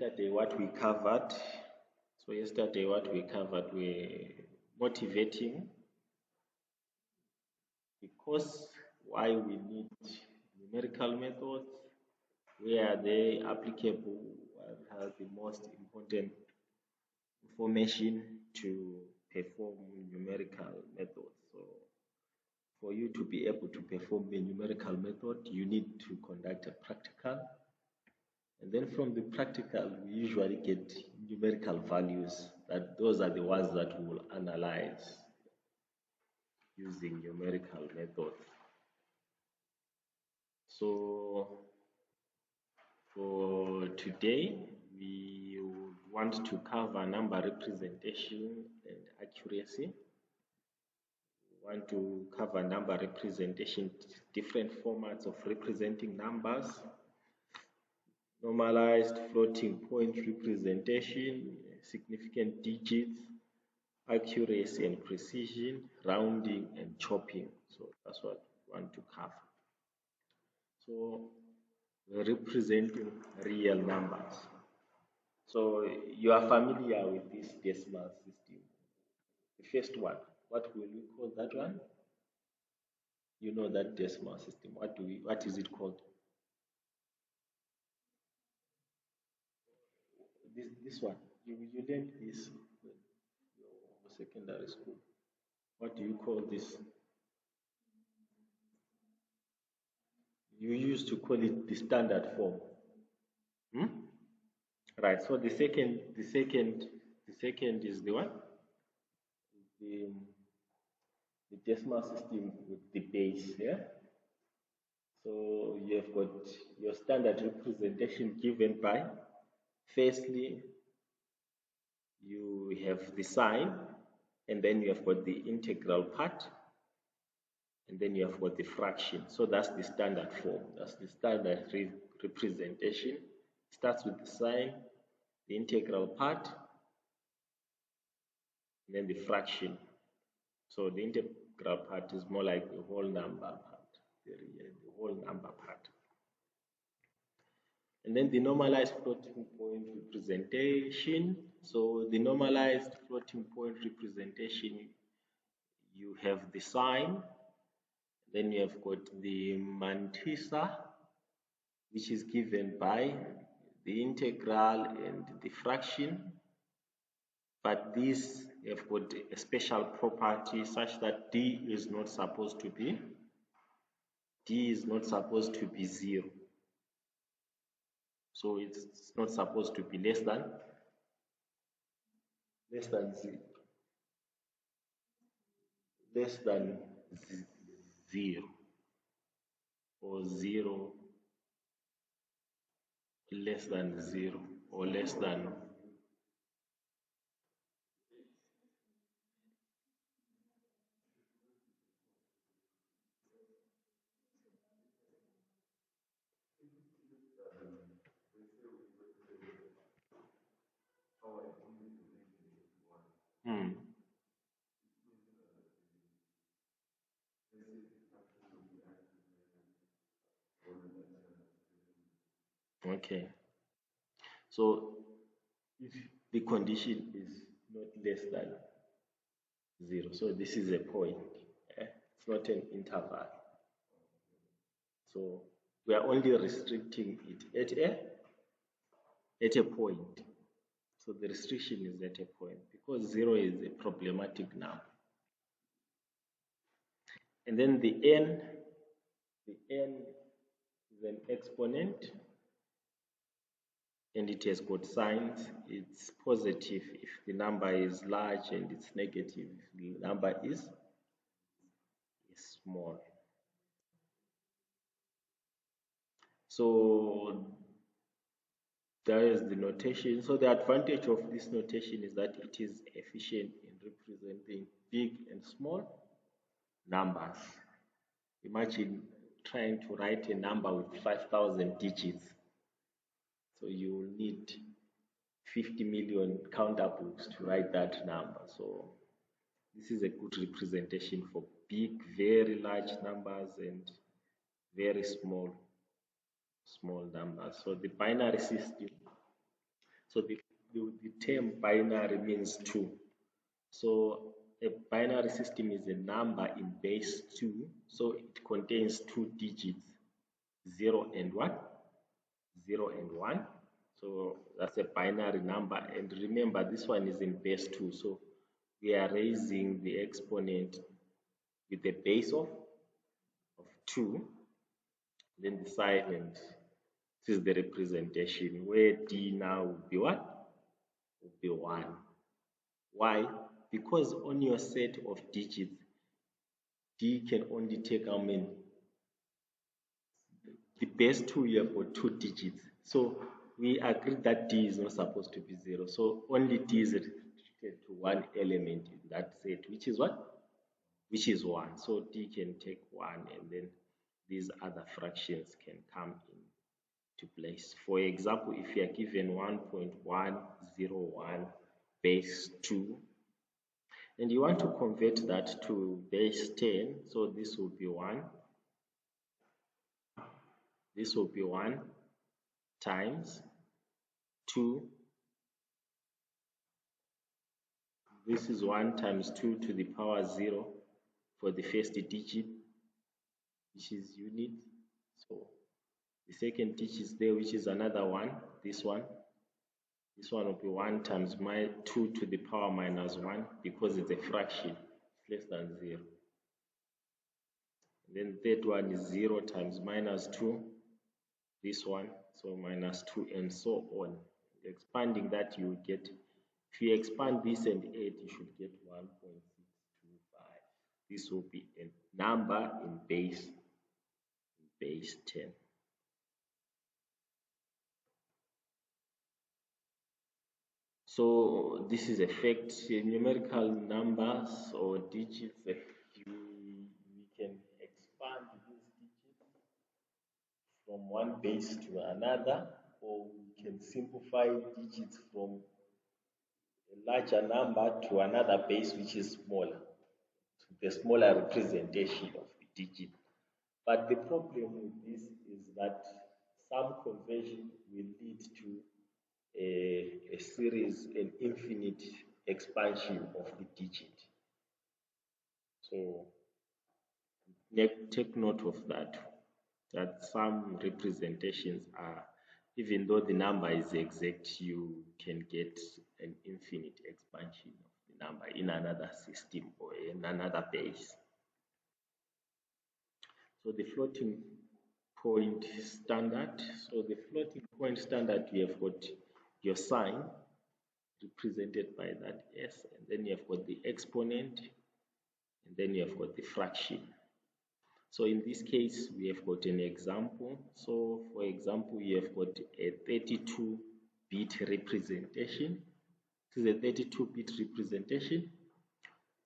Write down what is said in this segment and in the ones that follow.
yesterday what we covered. So yesterday what we covered were motivating because why we need numerical methods, where are they applicable, what has the most important information to perform numerical methods. So for you to be able to perform a numerical method, you need to conduct a practical. And then from the practical, we usually get numerical values. That those are the ones that we will analyze using numerical methods. So for today, we would want to cover number representation and accuracy. We want to cover number representation, different formats of representing numbers, normalized floating point representation, significant digits, accuracy and precision, rounding and chopping. So that's what we want to cover. So we're representing real numbers. So you are familiar with this decimal system. The first one, what will we call that one? You know that decimal system. What is it called? This one. You learned this in your secondary school. What do you call this? You used to call it the standard form. Hmm? Right. So the second is the one, the the decimal system with the base. Yeah. So you have got your standard representation given by, firstly, you have the sign, and then you have got the integral part, and then you have got the fraction. So that's the standard form. That's the standard representation. Starts with the sign, the integral part, and then the fraction. So the integral part is more like the whole number part, the whole number part. And then the normalized floating point representation. So the normalized floating point representation, you have the sign, then you have got the mantissa, which is given by the integral and the fraction. But these have got a special property such that d is not supposed to be zero. So it's not supposed to be less than zero, less than zero, or zero less than zero, or less than. Hmm. Okay. So if the condition is not less than zero, so this is a point. It's not an interval. So we are only restricting it at a point. So the restriction is at a point because zero is a problematic number. And then the n is an exponent, and it has got signs. It's positive if the number is large, and it's negative if the number is small. So there is the notation. So the advantage of this notation is that it is efficient in representing big and small numbers. Imagine trying to write a number with 5,000 digits. So you will need 50 million counter books to write that number. So this is a good representation for big, very large numbers and very small numbers. So the binary system So the term binary means two. So a binary system is a number in base 2. So it contains two digits, 0 and 1. 0 and 1. So that's a binary number. And remember, this one is in base 2. So we are raising the exponent with the base of 2. Then the sign, and this is the representation where D now will be what? Will be 1. Why? Because on your set of digits, D can only take how many? The base 2, you have got two digits. So we agreed that D is not supposed to be 0. So only D is restricted to one element in that set, which is what? Which is 1. So D can take 1, and then these other fractions can come into place. For example, if you are given 1.101 base 2, and you want to convert that to base 10, so this will be 1. This will be 1 times 2. This is 1 times 2 to the power 0 for the first digit, which is unit. So the second digit is there, which is another 1. This one will be 1 times 2 to the power minus 1 because it's a fraction, it's less than 0. And then the third one is 0 times minus 2, this one, so minus 2, and so on. Expanding that, you will get, if you expand this and 8, you should get 1.625. This will be a number in base 10. So this is a fact. Numerical numbers or digits, we can expand these digits from one base to another, or we can simplify digits from a larger number to another base which is smaller, to the smaller representation of the digit. But the problem with this is that some conversion will lead to a series, an infinite expansion of the digit. So take note of that some representations are, even though the number is exact, you can get an infinite expansion of the number in another system or in another base. So the floating point standard. So the floating point standard, you have got your sign represented by that S, and then you have got the exponent, and then you have got the fraction. So in this case, we have got an example. So for example, you have got a 32-bit representation. This is a 32-bit representation.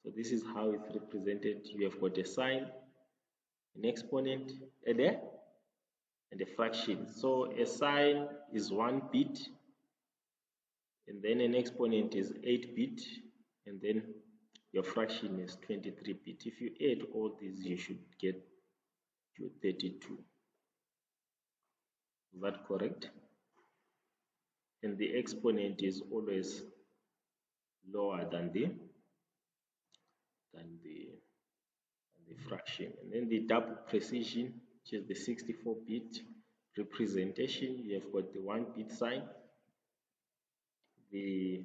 So this is how it's represented. You have got a sign, an exponent, and a fraction. So a sign is 1 bit, and then an exponent is 8 bit, and then your fraction is 23 bit. If you add all these, you should get your 32. Is that correct? And the exponent is always lower than the fraction. And then the double precision, which is the 64-bit representation, you have got the 1-bit sign, the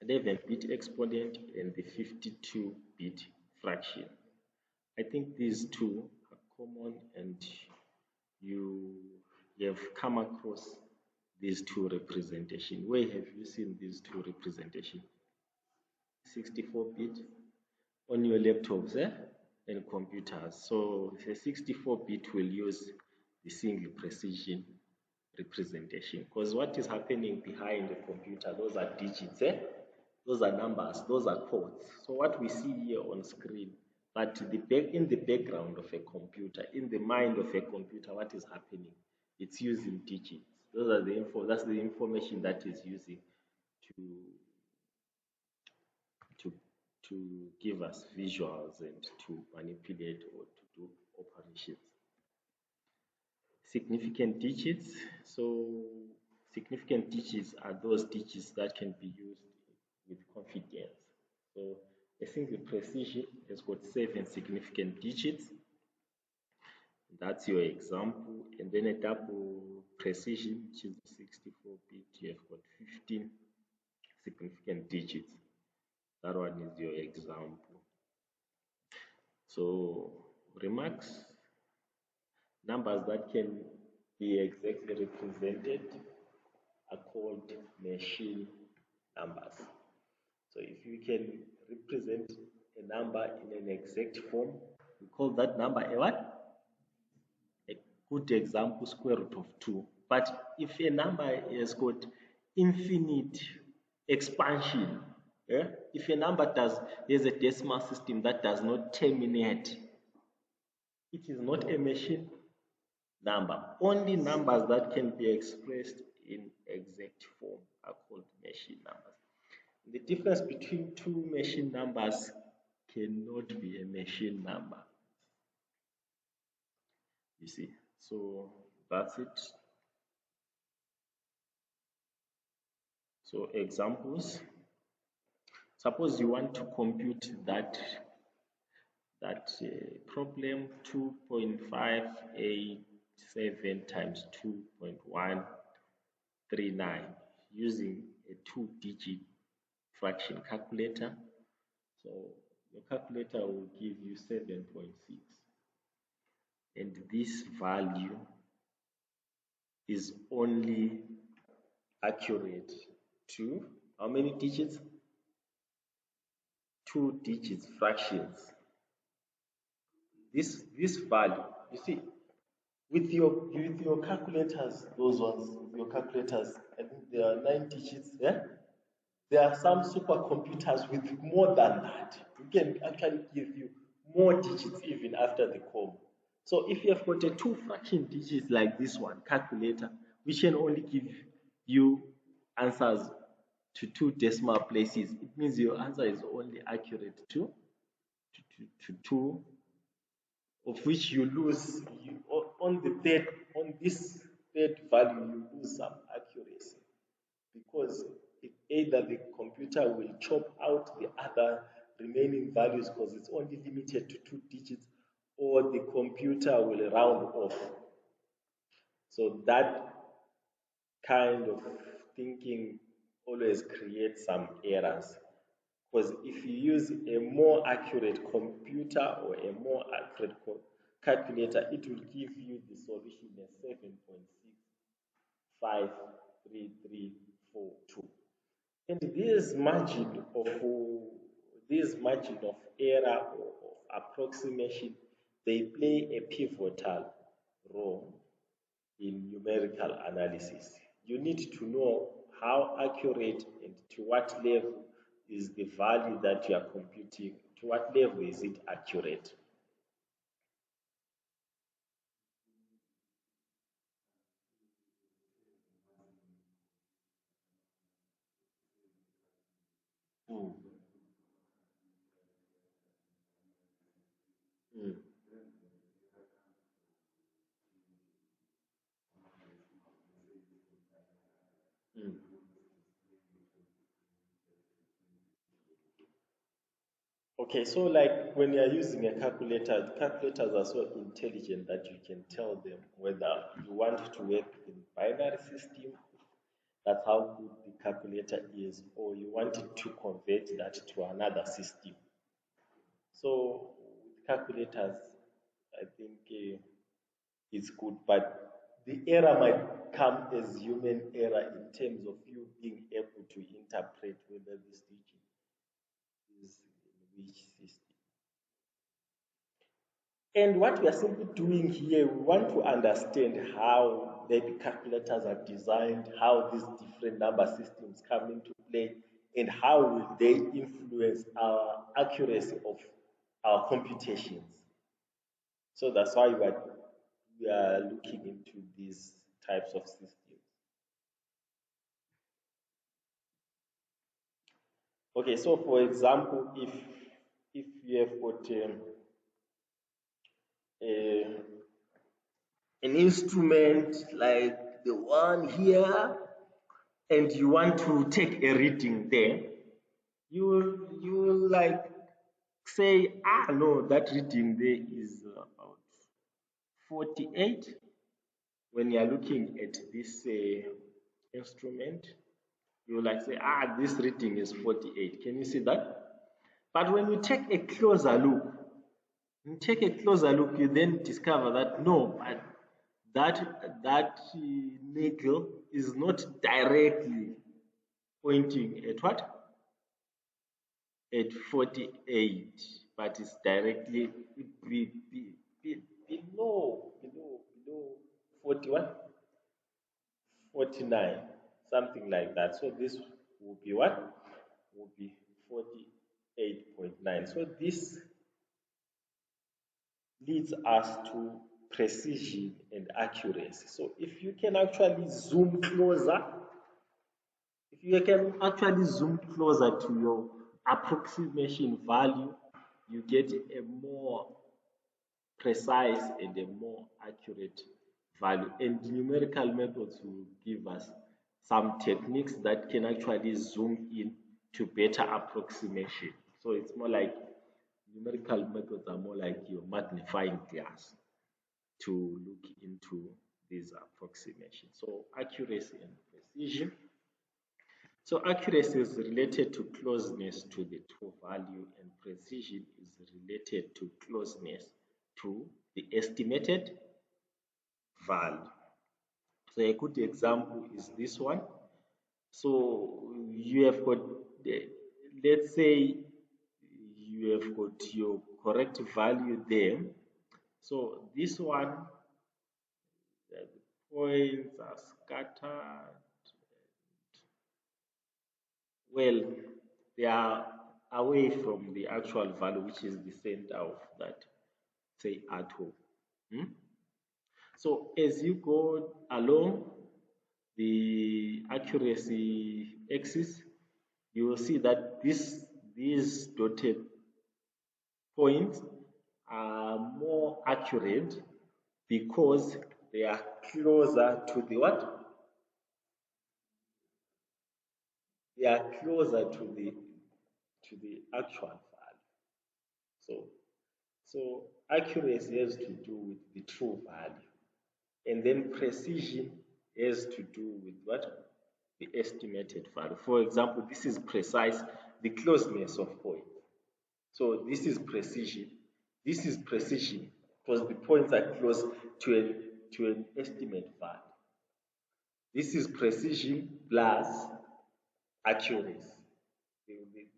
11-bit exponent, and the 52-bit fraction. I think these two are common, and you have come across these two representations. Where have you seen these two representations? 64-bit on your laptops and computers. So the 64-bit will use the single precision representation, because what is happening behind the computer, those are digits, those are numbers, those are codes. So what we see here on screen, but in the background of a computer, in the mind of a computer, what is happening? It's using digits. Those are that's the information that is using to to give us visuals and to manipulate or to do operations. Significant digits. So Significant digits are those digits that can be used with confidence. So a single precision has got 7 significant digits. That's your example. And then a double precision, which is 64-bit, you have got 15 significant digits. That one is your example. So remarks, numbers that can be exactly represented are called machine numbers. So if you can represent a number in an exact form, we call that number a what? A good example, square root of 2. But if a number has got infinite expansion, if a number has a decimal system that does not terminate, it is not a machine number. Only numbers that can be expressed in exact form are called machine numbers. The difference between two machine numbers cannot be a machine number. You see, so that's it. So examples. Suppose you want to compute that problem 2.587 times 2.139 using a 2-digit fraction calculator. So your calculator will give you 7.6, and this value is only accurate to how many digits? 2 digits fractions. This value, you see, with your calculators, those ones, with your calculators, I think there are 9 digits. Yeah, there are some supercomputers with more than that. We can actually give you more digits even after the comma. So if you have got a 2 fraction digits like this one calculator, which can only give you answers to 2 decimal places, it means your answer is only accurate to 2, of which you lose on this third value, you lose some accuracy, because either the computer will chop out the other remaining values because it's only limited to 2 digits, or the computer will round off. So that kind of thinking always creates some errors, because if you use a more accurate computer or a more accurate calculator, it will give you the solution as 7.6533342. And this margin of error or of approximation, they play a pivotal role in numerical analysis. You need to know how accurate and to what level is the value that you are computing, to what level is it accurate. Mm, mm, mm. Okay, so like when you are using a calculator, calculators are so intelligent that you can tell them whether you want to work in binary system, that's how good the calculator is, or you want it to convert that to another system. So with calculators, I think it's good, but the error might come as human error in terms of you being able to interpret whether this digit is in which system. And what we are simply doing here, we want to understand how maybe calculators are designed, how these different number systems come into play, and how will they influence our accuracy of our computations. So that's why we are looking into these types of systems. Okay, so for example, if you have got a, an instrument like the one here, and you want to take a reading there, you will like say, no, that reading there is about 48. When you are looking at this instrument, you like say, this reading is 48. Can you see that? But when you take a closer look, you then discover that no, but that needle is not directly pointing at what? At 48, but it's directly below 41, 49, something like that. So this will be what? Will be 48.9. So this leads us to precision and accuracy. So if you can actually zoom closer, if you can actually zoom closer to your approximation value, you get a more precise and a more accurate value. And numerical methods will give us some techniques that can actually zoom in to better approximation. So it's more like numerical methods are more like your magnifying glass to look into these approximations. So accuracy and precision. So accuracy is related to closeness to the true value, and precision is related to closeness to the estimated value. So a good example is this one. So you have got, let's say you have got your correct value there. So this one, the points are scattered. Well, they are away from the actual value, which is the center of that, say, atom. Hmm? So as you go along the accuracy axis, you will see that these dotted points are more accurate because they are closer to the what? They are closer to the actual value. So so accuracy has to do with the true value. And then precision has to do with what? The estimated value. For example, this is precise, the closeness of point. So this is precision. This is precision because the points are close to an estimate value. This is precision plus accuracy.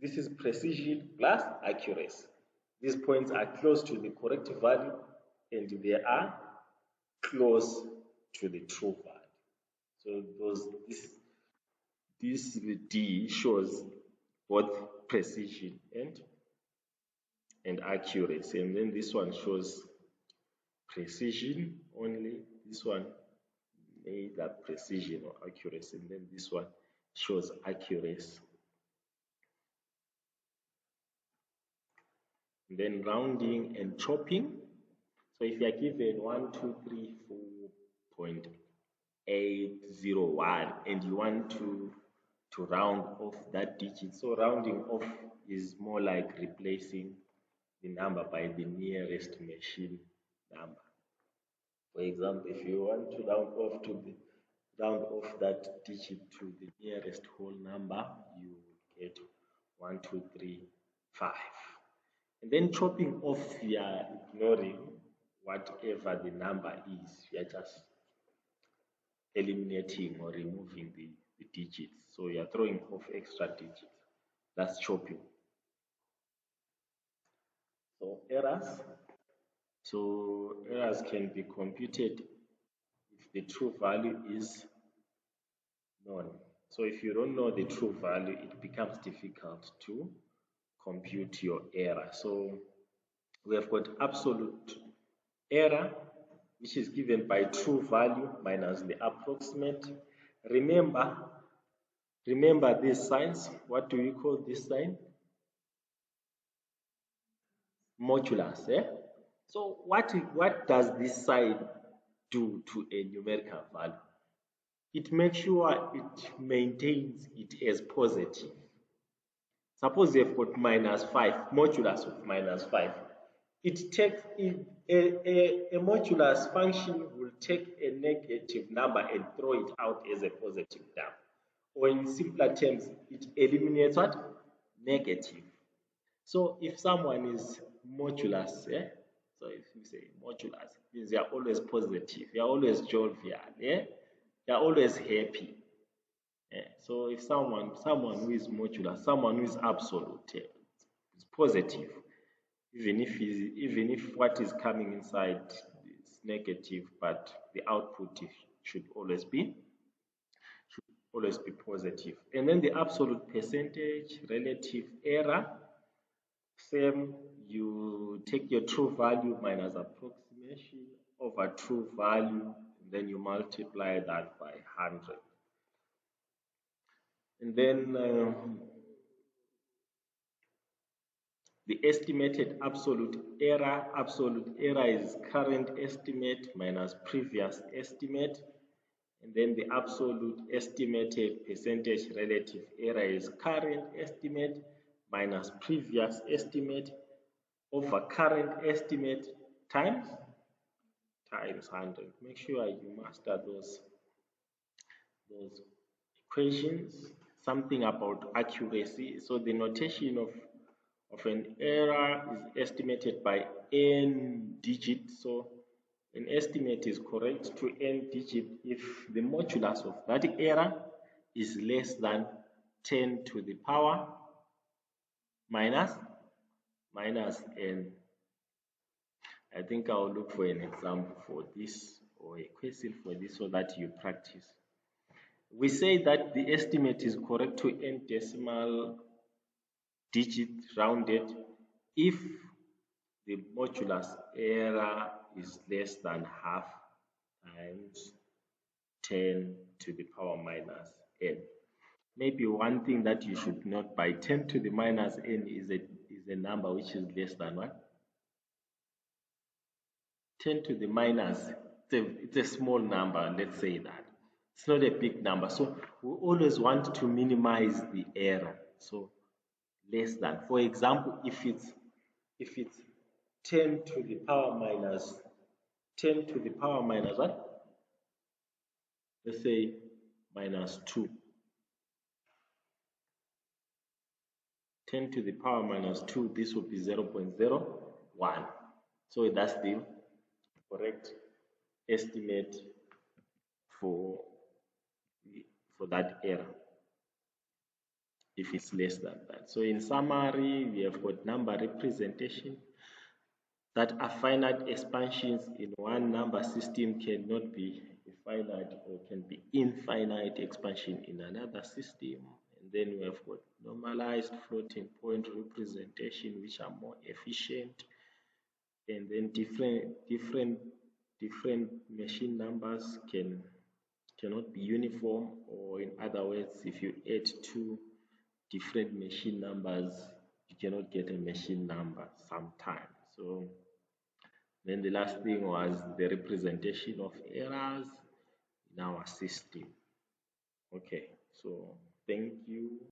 This is precision plus accuracy. These points are close to the correct value and they are close to the true value. So this D shows both precision and accuracy, and then this one shows precision only. This one neither precision or accuracy, and then this one shows accuracy. And then rounding and chopping. So if you are given 1,234.801 and you want to round off that digit, so rounding off is more like replacing the number by the nearest machine number. For example, if you want to round off that digit to the nearest whole number, you get 1,235. And then chopping off, you are ignoring whatever the number is. You are just eliminating or removing the digits. So you are throwing off extra digits. That's chopping. So errors. So errors can be computed if the true value is known. So if you don't know the true value, it becomes difficult to compute your error. So we have got absolute error, which is given by true value minus the approximate. Remember these signs. What do we call this sign? Modulus. So what does this sign do to a numerical value? it makes sure it maintains it as positive. Suppose you've got -5, modulus of -5. It takes a modulus function will take a negative number and throw it out as a positive number. Or in simpler terms, it eliminates what? Negative. So if someone is modulus, so if you say modulus, means you're always positive, you're always jovial, you're always happy. So if someone who is modular, someone who is absolute, is positive, even if what is coming inside is negative, but the output should always be positive. And then the absolute percentage, relative error, same. You take your true value minus approximation over true value, and then you multiply that by 100. And then the estimated absolute error is current estimate minus previous estimate. And then the absolute estimated percentage relative error is current estimate minus previous estimate over current estimate times 100. Make sure you master those equations. Something about accuracy. So the notation of an error is estimated by n digits. So an estimate is correct to n digit if the modulus of that error is less than 10 to the power minus n. I think I'll look for an example for this or a question for this so that you practice. We say that the estimate is correct to n decimal digit rounded if the modulus error is less than half times 10 to the power minus n. Maybe one thing that you should note, by 10 to the minus n is a number which is less than what? 10 to the minus, it's a small number, let's say that. It's not a big number. So we always want to minimize the error. So less than. For example, if it's 10 to the power minus 10 to the power minus what? Let's say minus 2. 10 to the power minus 2, this would be 0.01. So that's the correct estimate for that error if it's less than that. So in summary, we have got number representation that a finite expansions in one number system cannot be a finite or can be infinite expansion in another system. And then we have got normalized floating point representation which are more efficient. And then different machine numbers cannot be uniform, or in other words, if you add two different machine numbers, you cannot get a machine number sometimes. So then the last thing was the representation of errors in our system. Okay, so thank you.